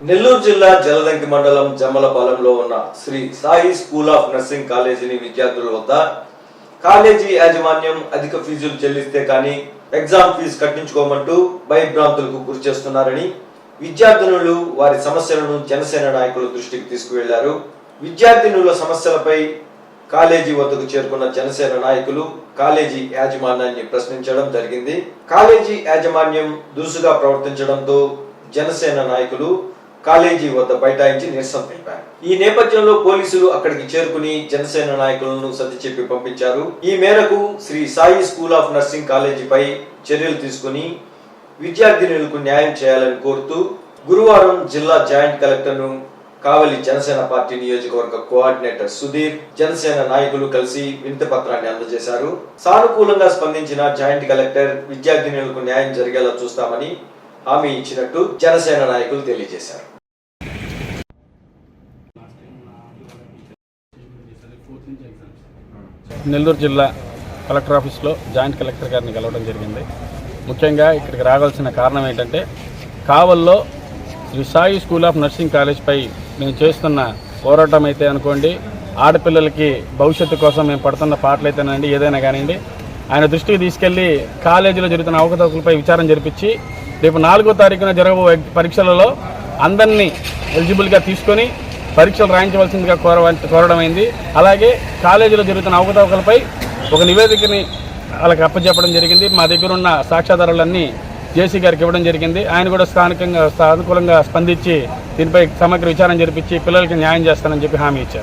నెల్లూరు జిల్లా జలదంకి మండలం జమ్మలపాలెంలో ఉన్న Sri Sai school of nursing కాలేజీని విద్యార్థుల వద్ద కాలేజీ యాజమాన్యం అధిక ఫీజులు చెల్లిస్తే కానీ ఎగ్జామ్ ఫీజు కట్టించుకోమంటూ భయభ్రాంతులకు గురి చేస్తున్నారని విద్యార్థినులు వారి సమస్యలను జనసేన నాయకుల దృష్టికి తీసుకువెళ్లారు. విద్యార్థినుల సమస్యలపై కాలేజీ వద్దకు చేరుకున్న జనసేన నాయకులు కాలేజీ యాజమాన్యాన్ని ప్రశ్నించడం జరిగింది. కాలేజీ యాజమాన్యం దురుసుగా ప్రవర్తించడంతో జనసేన నాయకులు కాలేజీ వద్ద బైఠాయించి నిరసన తెలిపారు. ఈ నేపథ్యంలో పోలీసులు అక్కడికి చేరుకుని జనసేన నాయకులను సర్ది చెప్పి పంపించారు. ఈ మేరకు Sri Sai school of nursing కాలేజీపై చర్యలు తీసుకుని విద్యార్థినులకు న్యాయం చేయాలని కోరుతూ గురువారం జిల్లా జాయింట్ కలెక్టర్ను కావలి జనసేన పార్టీ నియోజకవర్గ కోఆర్డినేటర్ సుధీర్, జనసేన నాయకులు కలిసి వినతి పత్రాన్ని అందజేశారు. సానుకూలంగా స్పందించిన జాయింట్ కలెక్టర్ విద్యార్థినులకు న్యాయం జరిగేలా చూస్తామని హామీ ఇచ్చినట్టు జనసేన నాయకులు తెలియజేశారు. నెల్లూరు జిల్లా కలెక్టర్ ఆఫీస్లో జాయింట్ కలెక్టర్ గారిని కలవడం జరిగింది. ముఖ్యంగా ఇక్కడికి రావాల్సిన కారణం ఏంటంటే కావల్లో Sri Sai school of nursing కాలేజ్పై మేము చేస్తున్న పోరాటం అయితే అనుకోండి, ఆడపిల్లలకి భవిష్యత్తు కోసం మేము పడుతున్న పాటలు అయితేనండి, ఏదైనా కానివ్వండి, ఆయన దృష్టికి తీసుకెళ్లి కాలేజీలో జరుగుతున్న అవకతవకలపై విచారణ జరిపించి రేపు 4వ తారీఖున జరగబోయే పరీక్షలలో అందరినీ ఎలిజిబుల్గా తీసుకొని పరీక్షలు రాయించవలసిందిగా కోరడం అయింది. అలాగే కాలేజీలో జరుగుతున్న అవకతవకలపై ఒక నివేదికని వాళ్ళకి అప్పచెప్పడం జరిగింది. మా దగ్గర ఉన్న సాక్ష్యాధారాలన్నీ జేసీ గారికి ఇవ్వడం జరిగింది. ఆయన కూడా సానుకూలంగా స్పందించి దీనిపై సమగ్ర విచారణ జరిపించి పిల్లలకి న్యాయం చేస్తానని చెప్పి హామీ ఇచ్చారు.